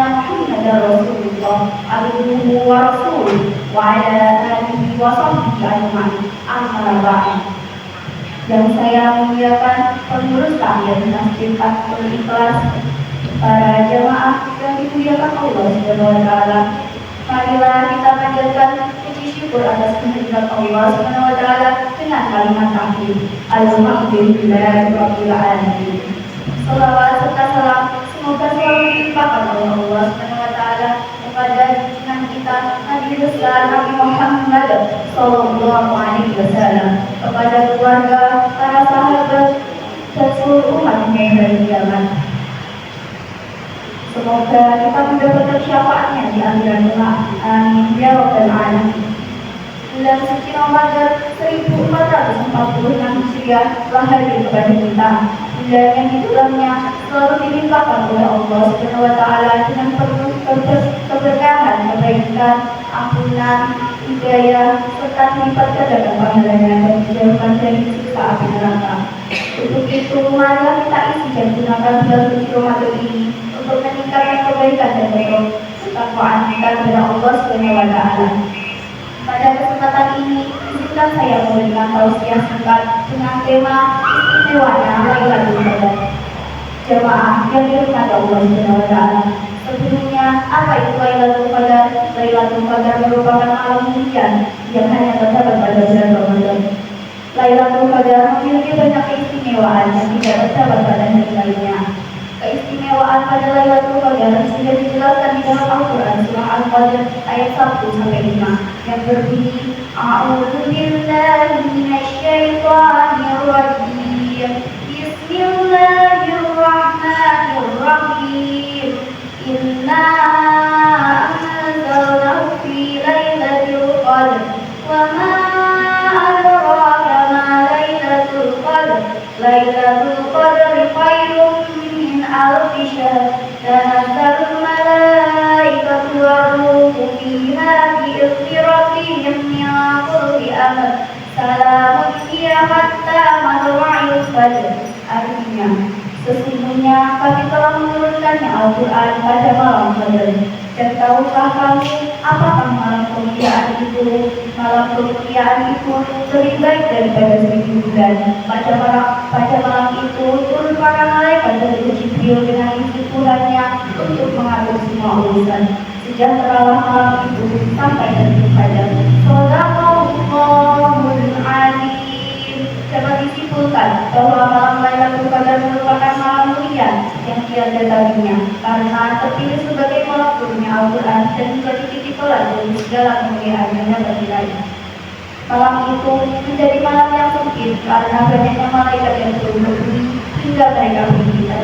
Muhammadar Rasulullah abduhu wa rasuluh wa ala alihi wa sahbihi ajma'in. Amma ba'd. Yang saya muliakan pengurus takmir Masjid Fathul Ikhlas, para jemaah yang dimuliakan Allah Subhanahu wa taala. Marilah kita panjatkan puji syukur atas kehadirat Allah Subhanahu wa taala dengan kalimat tahmid. Alhamdulillahirabbil alamin. Salawat serta salam semoga selalu dilimpahkan oleh Allah Subhanahu wa taala kepada junjungan kita Nabi besar Nabi Muhammad sallallahu alaihi wasallam, kepada keluarga, para sahabat dan seluruh umat yang dari kiamat. Semoga kita mendapatkan syafaatnya di akhirat kelak. Amin ya rabbal alamin. Bulan suci Ramadan 1446 Hijriah telah hadir kepada kita. Bulan yang di dalamnya selalu dilimpahkan oleh Allah Subhanahu wa taala dengan penuh keberkahan, kebaikan, ampunan, hidayah, serta dilipat gandakan pahalanya dan dijauhkan dari siksa api neraka. Untuk itu, marilah kita isi dan gunakan bulan suci Ramadan ini untuk meningkatkan kebaikan dan ketakwaan kita kepada Allah Subhanahu wa taala. Pada kesempatan ini, izinkan saya memberikan tausiah singkat dengan tema istimewanya Lailatul Qadar. Jemaah yang dirahmati Allah Subhanahu wa taala. Sebelumnya, apa itu Lailatul Qadar? Lailatul Qadar merupakan malam mulia yang hanya terdapat pada bulan Ramadan. Lailatul Qadar memiliki banyak keistimewaan yang tidak terdapat pada hari lainnya. Keistimewaan pada Lailatul Qadar sudah dijelaskan di dalam Al-Quran surah Al-Qadr ayat 1-5 yang berbunyi, A'udzu billahi minasyaitonir rajim. Bismillahirrahmanirrahim. Inna anzalnahu fi lailatul qadr. Wa ma adraka ma lailatul qadr. Lailatul qadri khairun min alfi syahr. Tanazzalul malaikatu war-ruhu fiha bi'izni rabbihim min kulli amr. Salamun hiya hatta matla'il fajr. Artinya, sesungguhnya kami telah menurunkannya Al-Quran pada malam Qadar. Dan tahukah kamu apakah malam kemuliaan itu? Malam kemuliaan itu lebih baik daripada 1000 bulan. Pada malam itu turun para malaikat dari Jibril dengan izin Tuhannya untuk mengatur semua urusan. Sejahteralah malam itu sampai nanti Qadar. Shadaqallahul Azim. Dapat disimpulkan bahwa malam Lailatul Qadar merupakan malam mulia yang tiada tandingnya karena terpilih sebagai malam turunnya Al-Quran dan juga dititip tolak dari segala kemuliaan yang dapat diraih. Malam itu menjadi malam yang sempit karena banyaknya malaikat yang turun ke bumi hingga mereka berkita.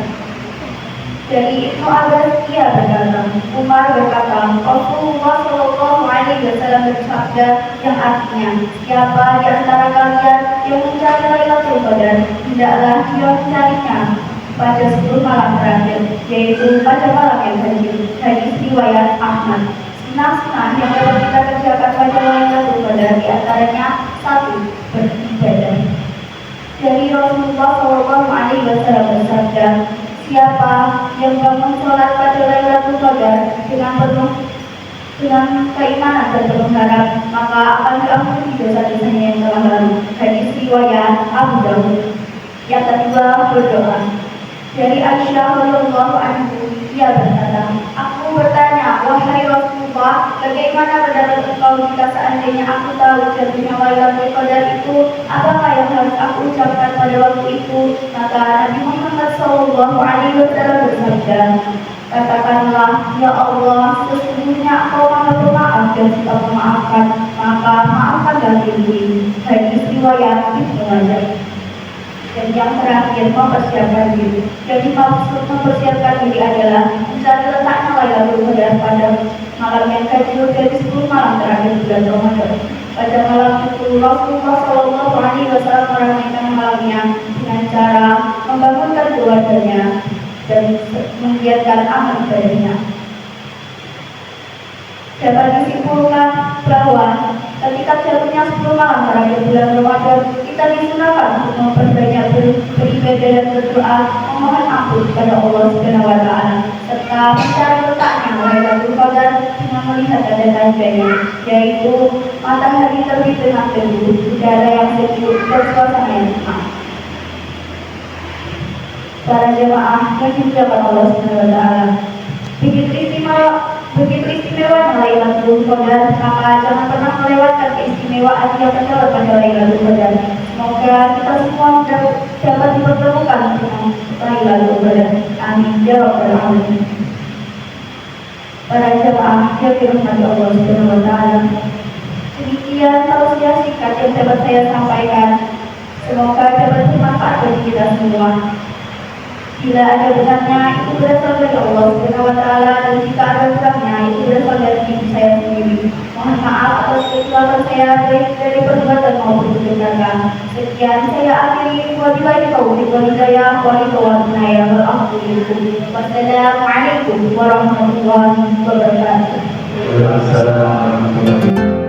Dari Ibnu Abbas ia berkata, Umar berkata, Rasulullah Shallallahu Alaihi Wasallam bersabda yang artinya, siapa di antara kalian yang mencari Lailatul Qadar, hendaklah dia mencarinya pada 10 malam terakhir, yaitu pada malam yang ganjil. Hadis riwayat Ahmad. Sunah-sunah yang dapat kita kerjakan pada Lailatul Qadar di antaranya 1. Beribadah. Dari Rasulullah Shallallahu Alaihi Wasallam bersabda, siapa yang bangun sholat pada Lailatul Qadar dengan keimanan dan penuh harap, maka akan diampuni dosa-dosanya yang telah lalu. Hadis riwayat Abu Dawud. Yang kedua, berdoa. Dari Aisyah radhiyallahu anha, ia berkata, aku bertanya, wahai Rasulullah, bagaimana pendapat engkau jika seandainya aku tahu jatuhnya Lailatul Qadar itu, apakah yang harus aku ucapkan pada waktu itu? Maka Nabi Muhammad sallallahu alaihi wasallam bersabda, katakanlah, ya Allah, sesungguhnya Engkau Maha Pemaaf dan Suka memaafkan, maka maafkanlah diriku. Hadis riwayat Ibnu Majah. Dan yang terakhir, mempersiapkan diri. Jadi maksud mempersiapkan diri adalah mencari letaknya Lailatul Qadar pada malam yang ganjil dari 10 malam terakhir bulan Ramadan. Pada malam itu Rasulullah Shallallahu Alaihi Wasallam meramaikan malamnya dengan cara membangunkan keluarganya dan menggiatkan amal ibadahnya. Dapat disimpulkan bahwa Ketika jatuhnya 10 malam terakhir bulan Ramadan, kita disunahkan untuk memperbanyak beribadah dan berdoa, memohon ampun kepada Allah Subhanahu wa Ta'ala, serta mencari letaknya Lailatul Qadar dengan melihat tanda-tandanya, yaitu matahari terbit dengan teduh, udara yang sejuk, dan suasana yang tenang. Para jemaah yang dimuliakan Allah Subhanahu wa Ta'ala, begitu istimewa Lailatul Qadar, maka jangan pernah melewatkan keistimewaan yang terdapat pada Lailatul Qadar. Semoga kita semua dapat dipertemukan dengan Lailatul Qadar. Amin ya rabbal alamin. Para jemaah yang dirahmati Allah Subhanahu wa Ta'ala, demikian tausiah singkat yang dapat saya sampaikan. Semoga dapat bermanfaat bagi kita semua. Bila ada benarnya, itu berasal dari Allah Subhanahu wa Ta'ala, dan jika ada kurangnya, itu berasal dari diri saya sendiri. Mohon maaf atas kesalahan saya, baik dari perbuatan maupun tindakan. Sekian saya akhiri. Wabillahi taufiq wal hidayah. Wassalamualaikum warahmatullahi wabarakatuh. Waalaikumsalam warahmatullahi wabarakatuh.